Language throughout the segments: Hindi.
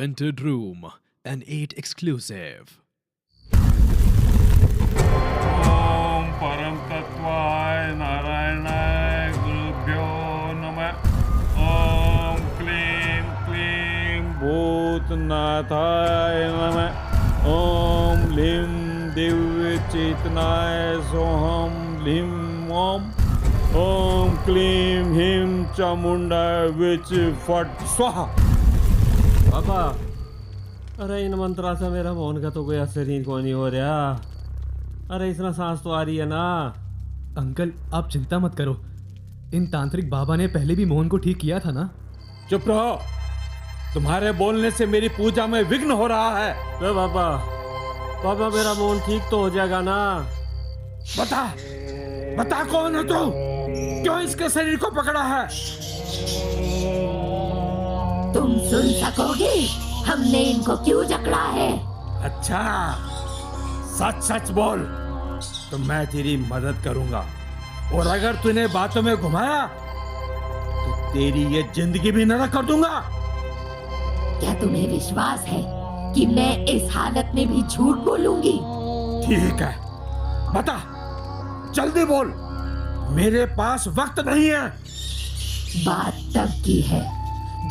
Rented Room, an 8 exclusive. ओम परम तत्वाय नारायणाय गुरुभ्यो नमः। ओम क्लीं क्लीं भूतनाथाय नमः। ओम लीं दिव्य चेतनाय सोहम लीं ओम। ओम क्लीं ह्रीं चामुंडाय विच फट स्वाहा। पापा, अरे इन मंत्रा से मेरा मोहन का तो कोई असर ही को नहीं हो रहा। अरे इतना सांस तो आ रही है ना। अंकल, आप चिंता मत करो। इन तांत्रिक बाबा ने पहले भी मोहन को ठीक किया था ना। चुप रहो, तुम्हारे बोलने से मेरी पूजा में विघ्न हो रहा है। तो पापा मेरा मोहन ठीक तो हो जाएगा ना। बता बता, कौन है तू? क्यों इसके शरीर को पकड़ा है? तुम सुन सकोगे हमने इनको क्यों जकड़ा है? अच्छा, सच सच बोल तो मैं तेरी मदद करूंगा, और अगर तूने बातों में घुमाया तो तेरी ये जिंदगी भी नरक कर दूंगा। क्या तुम्हें विश्वास है कि मैं इस हालत में भी झूठ बोलूंगी? ठीक है, बता, जल्दी बोल, मेरे पास वक्त नहीं है। बात तब की है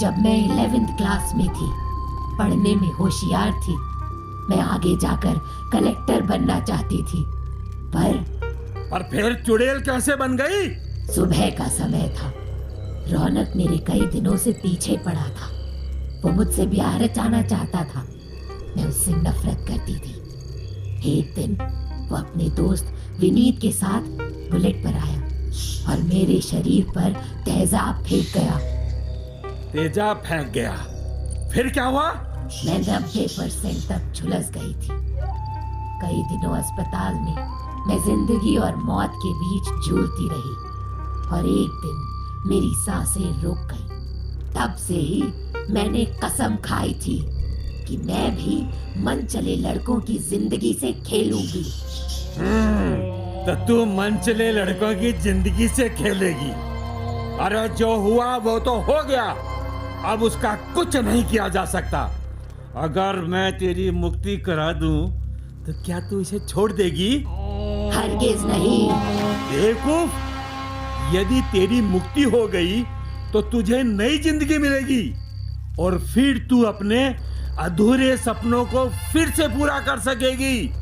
जब मैं 11th क्लास में थी, पढ़ने में होशियार थी। मैं आगे जाकर कलेक्टर बनना चाहती थी, पर फिर चुड़ैल कैसे बन गई? सुबह का समय था। रौनक मेरे कई दिनों से पीछे पड़ा था। वो मुझसे ब्याह रचाना चाहता था। मैं उससे नफरत करती थी। एक दिन वो अपने दोस्त विनीत के साथ बुलेट पर आया और मेरे शरीर पर तेजाब फेंक गया। तेजाब फेंक गया? फिर क्या हुआ? मैं 90% तक झुलस गई थी। कई दिनों अस्पताल में मैं जिंदगी और मौत के बीच जूझती रही, और एक दिन मेरी सांसें रुक गई। तब से ही मैंने कसम खाई थी कि मैं भी मन चले लड़कों की जिंदगी से खेलूंगी। तो तू मनचले लड़कों की जिंदगी से खेलेगी? अरे जो हुआ वो तो हो गया, अब उसका कुछ नहीं किया जा सकता। अगर मैं तेरी मुक्ति करा दूं तो क्या तू इसे छोड़ देगी? हरगिज नहीं। बेवकूफ, यदि तेरी मुक्ति हो गई तो तुझे नई जिंदगी मिलेगी, और फिर तू अपने अधूरे सपनों को फिर से पूरा कर सकेगी।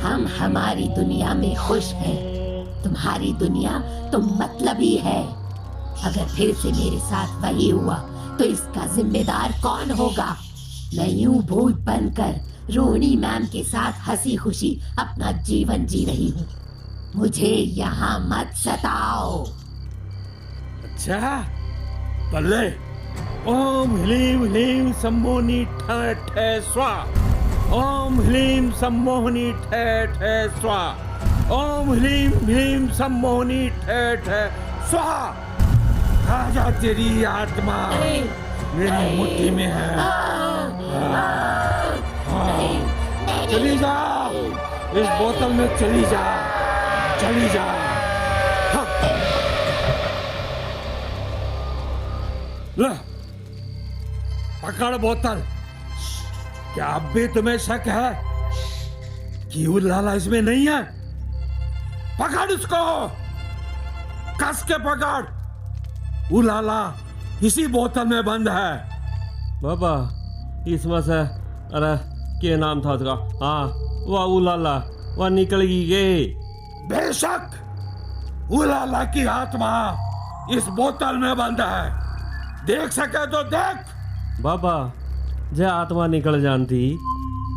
हम हमारी दुनिया में खुश हैं। तुम्हारी दुनिया तो मतलबी है। अगर फिर से मेरे साथ वही हुआ तो इसका जिम्मेदार कौन होगा? मैं यूं भूत बनकर रोहिणी मैम के साथ हंसी खुशी अपना जीवन जी रही हूँ। मुझे यहाँ मत सताओ। अच्छा, बल्ले। ओम ह्लीं ह्लीं सम्मोहनी ठ ठ स्वाहा। ओम ह्लीं सम्मोहनी ठ ठ स्वाहा। ओम ह्लीं ह्लीं सम्मोहनी ठ ठ स्वाहा। आजा, तेरी आत्मा मेरी मुट्ठी में है। चली जा, इस बोतल में चली जा, चली जा। हाँ। ले, पकड़ बोतल। क्या अब भी तुम्हें शक है कि उलाला इसमें नहीं है? पकड़ उसको, कस के पकड़। उलाला इसी बोतल में बंद है। पापा, इसमें से अरे क्या नाम था उसका? हाँ, वह उलाला, वह निकल गई। बेशक उलाला की आत्मा इस बोतल में बंद है। देख सके तो देख। बाबा, जे आत्मा निकल जानती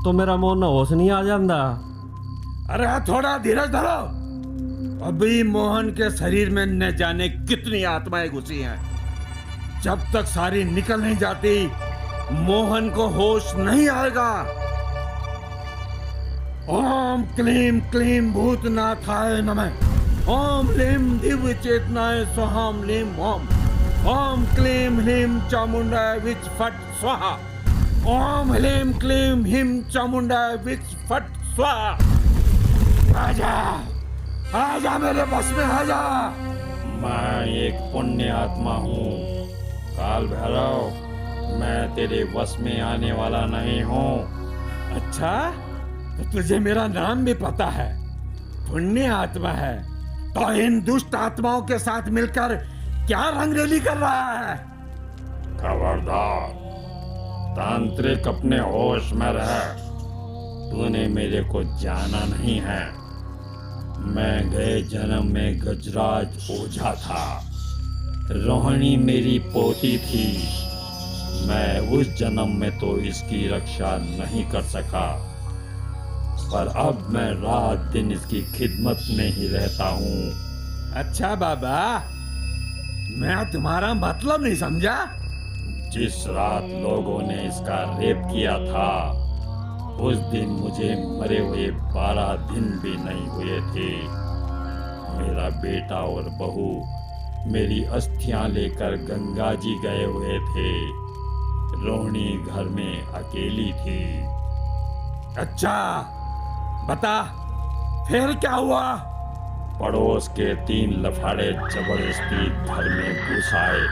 तो मेरा मोहन होश नहीं आ जाता। अरे थोड़ा धीरज धरो, अभी मोहन के शरीर में न जाने कितनी आत्माएं घुसी हैं। जब तक सारी निकल नहीं जाती मोहन को होश नहीं आएगा। ओम क्लीं क्लीं भूतनाथाय नमः। ओम लीं दिव्य चेतनाय स्वाहाम लीं ओम। ओम क्लीं ह्रीं चामुंडाय विच फट स्वाहा। ओम ह्लीं क्लीं ह्रीं चामुंडाय विच फट स्वाहा। आजा, आजा, मेरे बस में आजा। मैं एक पुण्य आत्मा हूँ, काल भैरव। मैं तेरे वश में आने वाला नहीं हूँ। अच्छा, तो तुझे मेरा नाम भी पता है, पुण्य आत्मा है, तो इन दुष्ट आत्माओं के साथ मिलकर क्या रंगरेली कर रहा है? खबरदार, तांत्रिक अपने होश में रह। तूने मेरे को जाना नहीं है। मैं गए जन्म में गजराज ओझा था, रोहिणी मेरी पोती थी। मैं उस जन्म में तो इसकी रक्षा नहीं कर सका, पर अब मैं रात दिन इसकी खिदमत में ही रहता हूँ। अच्छा बाबा, मैं तुम्हारा मतलब नहीं समझा। जिस रात लोगों ने इसका रेप किया था, उस दिन मुझे मरे हुए 12 दिन भी नहीं हुए थे। मेरा बेटा और बहू मेरी अस्थियां लेकर गंगा जी गए हुए थे। रोहिणी घर में अकेली थी। अच्छा, बता फिर क्या हुआ? पड़ोस के 3 लफाड़े जबरदस्ती घर में घुस आए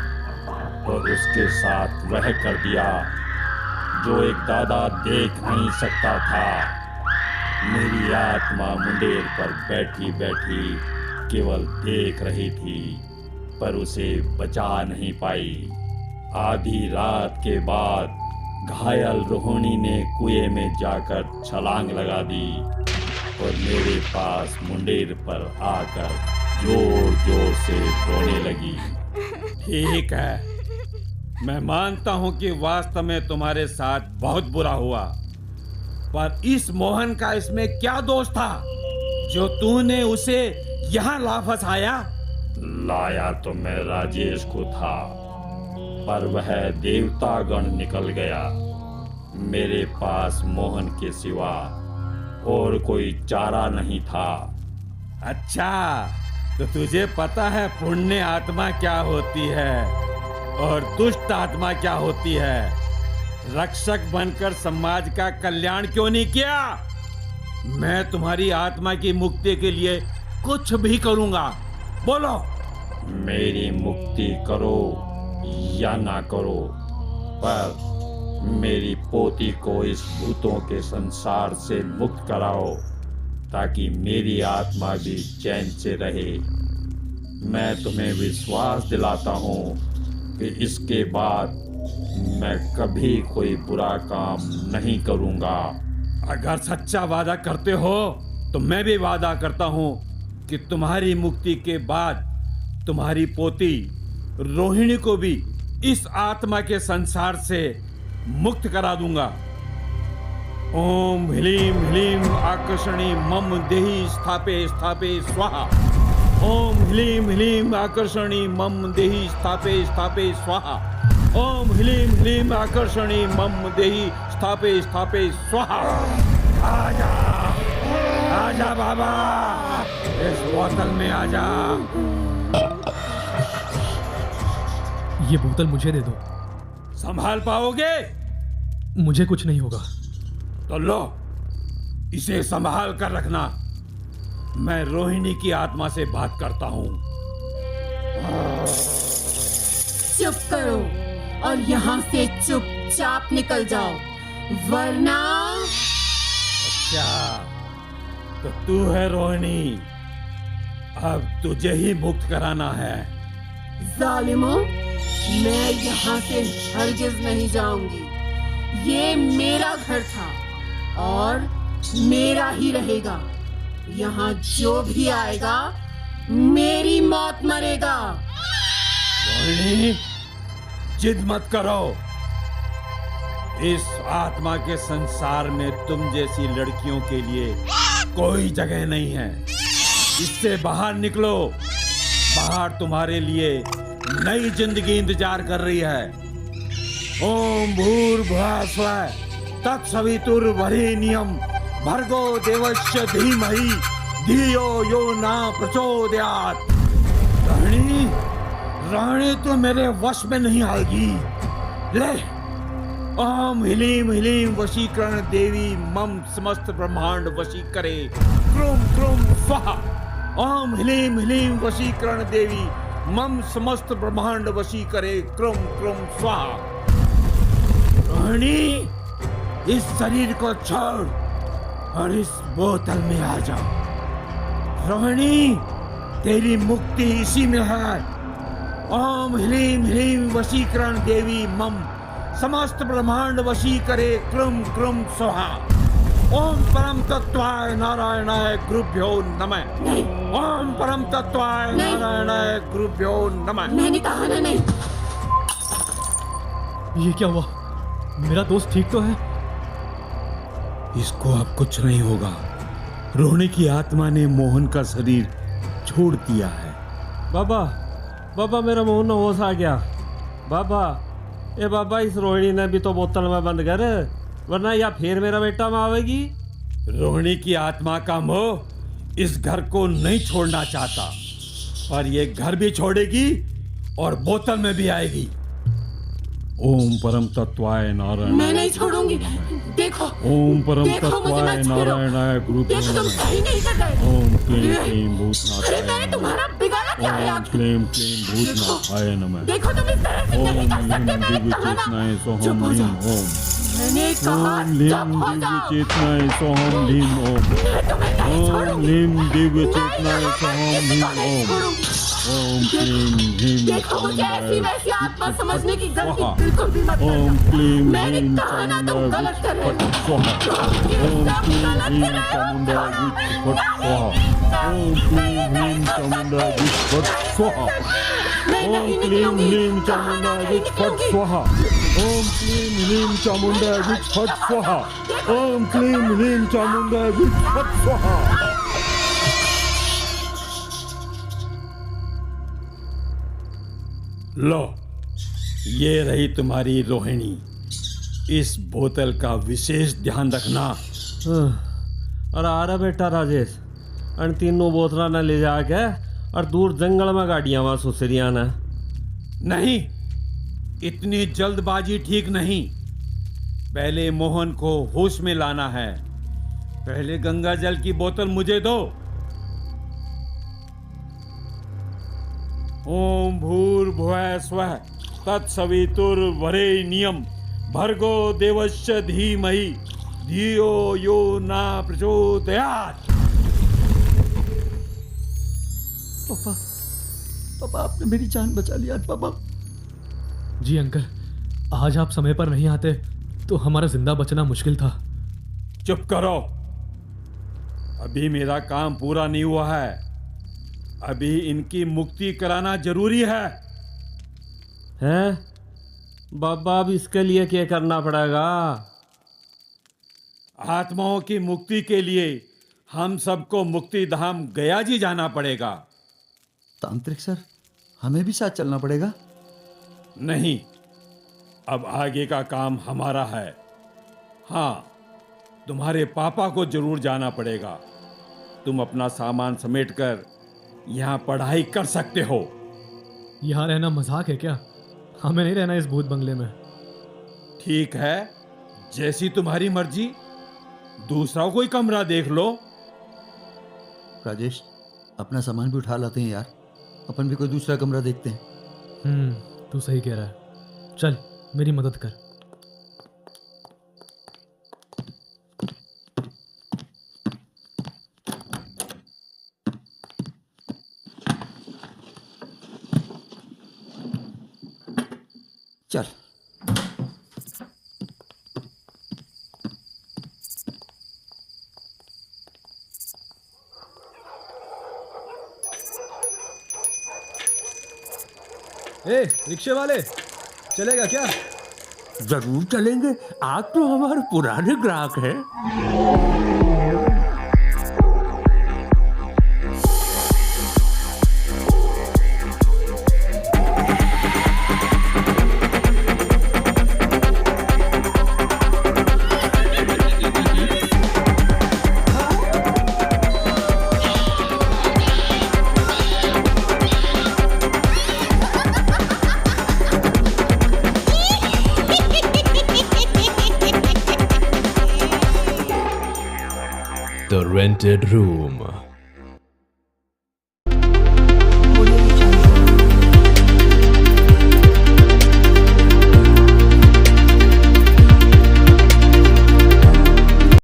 और उसके साथ वह कर दिया जो एक दादा देख नहीं सकता था। मेरी आत्मा मुंडेर पर बैठी बैठी केवल देख रही थी, पर उसे बचा नहीं पाई। आधी रात के बाद घायल रोहिणी ने कुएं में जाकर छलांग लगा दी और मेरे पास मुंडेर पर आकर जोर जोर से रोने लगी। ठीक है, मैं मानता हूं कि वास्तव में तुम्हारे साथ बहुत बुरा हुआ, पर इस मोहन का इसमें क्या दोष था जो तूने उसे यहाँ ला फंसाया? लाया तो मैं राजेश को था, पर वह देवता गण निकल गया। मेरे पास मोहन के सिवा और कोई चारा नहीं था। अच्छा, तो तुझे पता है पुण्य आत्मा क्या होती है और दुष्ट आत्मा क्या होती है? रक्षक बनकर समाज का कल्याण क्यों नहीं किया? मैं तुम्हारी आत्मा की मुक्ति के लिए कुछ भी करूंगा। बोलो। मेरी मुक्ति करो या ना करो, पर मेरी पोती को इस भूतों के संसार से मुक्त कराओ, ताकि मेरी आत्मा भी चैन से रहे। मैं तुम्हें विश्वास दिलाता हूँ कि इसके बाद मैं कभी कोई बुरा काम नहीं करूँगा। अगर सच्चा वादा करते हो तो मैं भी वादा करता हूँ कि तुम्हारी मुक्ति के बाद तुम्हारी पोती रोहिणी को भी इस आत्मा के संसार से मुक्त करा दूंगा। ओम ह्लीं ह्लीं आकर्षणी मम देहि स्थापे स्थापे स्वाहा। ओम ह्लीं ह्लीं आकर्षणी मम देहि स्थापे स्थापे स्वाहा। ओम ह्लीं ह्लीं आकर्षणी मम देहि स्थापे स्थापे स्वाहा। आजा आजा बाबा, इस बोतल में आजा। ये बोतल मुझे दे दो। संभाल पाओगे? मुझे कुछ नहीं होगा। तो लो, इसे संभाल कर रखना। मैं रोहिणी की आत्मा से बात करता हूँ। चुप करो और यहाँ से चुपचाप निकल जाओ, वरना। अच्छा, तो तू है रोहिणी, अब तुझे ही मुक्त कराना है। जालिमों, मैं यहाँ से हरगिज नहीं जाऊंगी। ये मेरा घर था और मेरा ही रहेगा। यहाँ जो भी आएगा मेरी मौत मरेगा। रोहिणी, जिद मत करो। इस आत्मा के संसार में तुम जैसी लड़कियों के लिए कोई जगह नहीं है। इससे बाहर निकलो। बाहर तुम्हारे लिए नई जिंदगी इंतजार कर रही है। ओम भूर्भुवः स्वः तत्सवितुर्वरेण्यं भर्गो देवस्य धीमहि धियो यो न प्रचोदयात्। रानी तो मेरे वश में नहीं आएगी। ले, ओम ह्लीं ह्लीं वशीकरण देवी मम समस्त ब्रह्मांड वशी करे क्रूम क्रूम स्वाहा। ओम ह्लीं ह्लीं वशीकरण देवी मम समस्त ब्रह्मांड वशी करे क्रूम क्रूम स्वाहा। रोहिणी, इस शरीर को छोड़ और इस बोतल में आ जाओ। रोहिणी, तेरी मुक्ति इसी में है। ओम ह्रीम ह्रीम वशीकरण देवी मम, समस्त ब्रह्मांड वशी करे क्रुम क्रुम स्वाहा। ओम परम तत्वाय नारायणाय गुरुभ्यो नमः। ओम परम तत्वाय नारायणाय गुरुभ्यो नमः। मैंने कहा ना नहीं। ये क्या हुआ? मेरा दोस्त ठीक तो है? इसको अब कुछ नहीं होगा। रोहिणी की आत्मा ने मोहन का शरीर छोड़ दिया है। बाबा, बाबा मेरा मोहन होश आ गया। बाबा, ए बाबा, इस रोहिणी ने भी तो बोतल में बंद कर, वरना या फिर मेरा बेटा में आवेगी। रोहिणी की आत्मा का मोह इस घर को नहीं छोड़ना चाहता, पर ये घर भी छोड़ेगी और बोतल में भी आएगी। ओम परम तत्वाय नारायण। मैं नहीं छोड़ूंगी। देखो, ओम परम देखो, मुझे तत्वाय मत छोड़ो। नारायणाय गुरुभ्यो देखो, तुम नमः। सही नहीं कर रहे। ओम क्लीं क्लीं भूतनाथाय अरे मैंने तुम्हारा बिगाड़ा क्या है ओम आखिर? क्लीं क्लीं भूतनाथाय नमः। देखो, तुम इस तरह से ओम नहीं कर ह्रीं सकते। मैंने दिव्य कहा ना, चेतनाय चुप सोहम हो ह्रीं जाओ। ओम। मैंने कहा ओम ह्रीं चुप हो दिव्य जाओ। चेतनाय सोहम ह्रीं ओम। मैं तुम्हें नहीं ओम छोड़ूंगी। ह्रीं दिव्य नहीं, चेतनाय मैं सोहम किसी ह्रीं को नहीं ओम। छोड़ूंगी। ओम क्लीं ह्रीं देखो, मुझे ऐसी वैसी आत्मा समझने की गलती स्वाहा। बिल्कुल भी मत ओम करना। क्लीं मैंने ह्रीं कहा ना, तुम गलत कर रहे हो। स्वाहा। ये ओम सब क्लीं गलत ह्रीं कर रहे हो। चामुंडा विष्फट स्वाहा। ओम क्लीं ह्रीं चामुंडा विष्फट स्वाहा। मैं ओम नहीं क्लीं निकलूंगी। ह्रीं कहा चामुंडा ना, नहीं विष्फट निकलूंगी। स्वाहा। ओम क्लीं ह्रीं चामुंडा विष्फट स्वाहा। ओम क्लीं ह्रीं चामुंडा विष्फट स्वाहा। लो, ये रही तुम्हारी रोहिणी। इस बोतल का विशेष ध्यान रखना। और आ रहा बेटा राजेश, अन तीनों बोतला ने ले जाके और दूर जंगल में गाड़ियां वहां सुसरिया ने। नहीं, इतनी जल्दबाजी ठीक नहीं। पहले मोहन को होश में लाना है। पहले गंगा जल की बोतल मुझे दो। ओम भूर्भुवः स्वः तत्सवितुर्वरेण्यं भर्गो देवस्य धीमहि धियो यो न प्रचोदयात्। पापा, पापा आपने मेरी जान बचा लिया पापा। जी अंकल, आज आप समय पर नहीं आते तो हमारा जिंदा बचना मुश्किल था। चुप करो, अभी मेरा काम पूरा नहीं हुआ है। अभी इनकी मुक्ति कराना जरूरी है। हैं बाबा, अब इसके लिए क्या करना पड़ेगा? आत्माओं की मुक्ति के लिए हम सबको मुक्ति धाम गया जी जाना पड़ेगा। तांत्रिक सर, हमें भी साथ चलना पड़ेगा? नहीं, अब आगे का काम हमारा है। हाँ, तुम्हारे पापा को जरूर जाना पड़ेगा। तुम अपना सामान समेटकर यहाँ पढ़ाई कर सकते हो। यहाँ रहना मजाक है क्या? हमें नहीं रहना इस भूत बंगले में। ठीक है, जैसी तुम्हारी मर्जी। दूसरा कोई कमरा देख लो। राजेश, अपना सामान भी उठा लाते हैं यार। अपन भी कोई दूसरा कमरा देखते हैं। तू सही कह रहा है। चल मेरी मदद कर। चल। ए रिक्शे वाले, चलेगा क्या? जरूर चलेंगे, आप तो हमारे पुराने ग्राहक हैं। The Rented Room.